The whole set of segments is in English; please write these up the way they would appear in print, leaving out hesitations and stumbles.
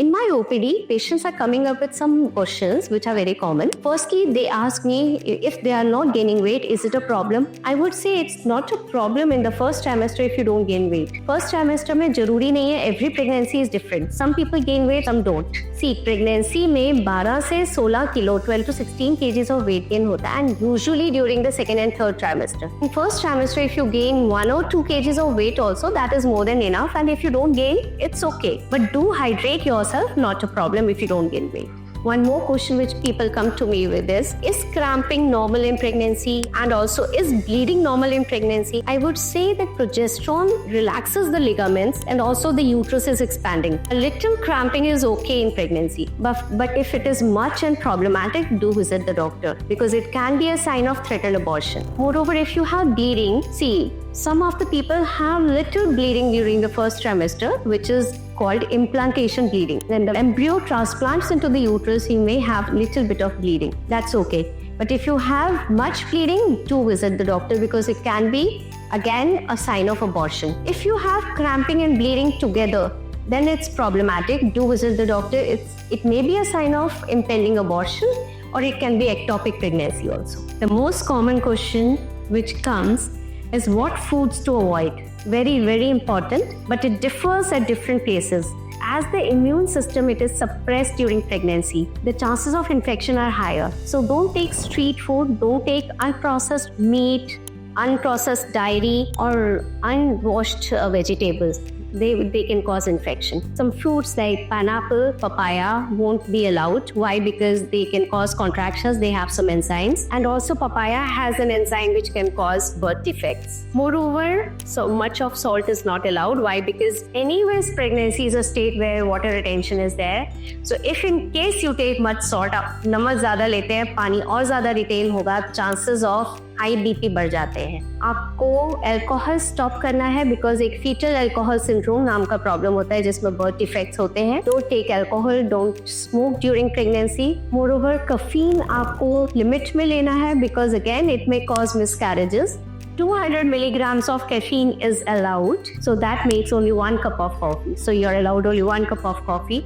In my OPD, patients are coming up with some questions which are very common. Firstly, they ask me if they are not gaining weight, is it a problem? I would say it's not a problem in the first trimester if you don't gain weight. First trimester में जरूरी नहीं है, every pregnancy is different. Some people gain weight, some don't. See, pregnancy में 12 से 16 kilo, 12 to 16 kgs of weight gain होता है, and usually during the second and third trimester. In first trimester, if you gain 1 or 2 kgs of weight also, that is more than enough, and if you don't gain, it's okay. But do hydrate yourself. Not a problem if you don't gain weight. One more question which people come to me with is cramping normal in pregnancy, and also is bleeding normal in pregnancy? I would say that progesterone relaxes the ligaments and also the uterus is expanding. A little cramping is okay in pregnancy, but if it is much and problematic, do visit the doctor because it can be a sign of threatened abortion. Moreover, if you have bleeding, see, some of the people have little bleeding during the first trimester, which is called implantation bleeding. When the embryo transplants into the uterus, you may have little bit of bleeding. That's okay. But if you have much bleeding, do visit the doctor because it can be, again, a sign of abortion. If you have cramping and bleeding together, then it's problematic. Do visit the doctor. It may be a sign of impending abortion, or it can be ectopic pregnancy also. The most common question which comes is what foods to avoid. Very, very important, but it differs at different places. As the immune system, it is suppressed during pregnancy. The chances of infection are higher. So don't take street food, don't take unprocessed meat, unprocessed dairy, or unwashed vegetables. They can cause infection. Some fruits like pineapple, papaya won't be allowed. Why? Because they can cause contractions. They have some enzymes. And also papaya has an enzyme which can cause birth defects. Moreover, so much of salt is not allowed. Why? Because anyways, pregnancy is a state where water retention is there. So if in case you take much salt, आप नमक ज़्यादा लेते हैं, पानी और ज़्यादा retain होगा, chances of high BP बढ़ जाते हैं. आपको अल्कोहल स्टॉप करना है बिकॉज एक फीटल अल्कोहल सिंड्रोम नाम का प्रॉब्लम होता है जिसमें बर्थ डिफेक्ट्स होते हैं. Don't take alcohol, don't smoke during pregnancy. Moreover, caffeine आपको लिमिट में लेना है because again it may cause miscarriages. 200 milligrams of caffeine is allowed, so that makes only 1 cup of coffee. So you're allowed only 1 cup of coffee.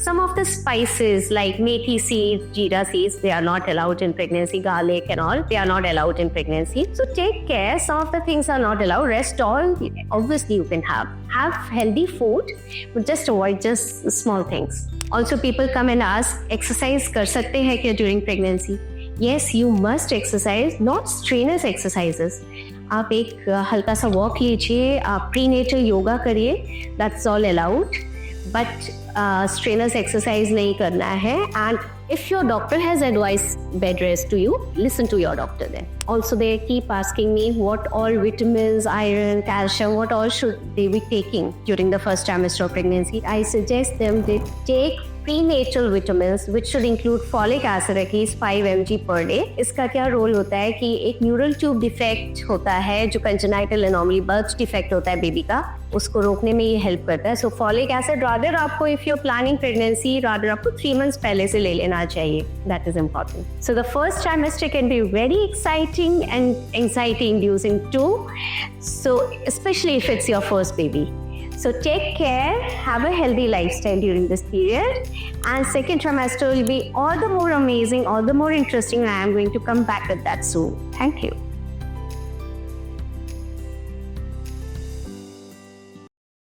Some of the spices like methi seeds, jeera seeds, they are not allowed in pregnancy. Garlic and all, they are not allowed in pregnancy. So take care. Some of the things are not allowed. Rest all, obviously you can have. Have healthy food, but just avoid just small things. Also, people come and ask, exercise कर सकते हैं क्या during pregnancy? Yes, you must exercise, not strenuous exercises. आप एक हल्का सा walk लीजिए, आप प्रीनेटल योगा करिए, that's all allowed, but strainers exercise नहीं करना है. And if your doctor has advised bed rest to you, listen to your doctor then. Also, they keep asking me what all vitamins, iron, calcium, what all should they be taking during the first trimester of pregnancy. I suggest them they take prenatal vitamins which should include folic acid at least 5 mg per day. इसका क्या role होता है कि एक neural tube defect होता है जो congenital anomaly birth defect होता है बेबी का, उसको रोकने में ये हेल्प करता है. सो फॉलिक एसिड रादर आपको if you are planning pregnancy rather आपको 3 months पहले से ले लेना चाहिए. That is important. So the first trimester can be very exciting and anxiety inducing too, so especially if it's your first baby. So take care, have a healthy lifestyle during this period, and second trimester will be all the more amazing, all the more interesting, and I am going to come back with that soon. Thank you.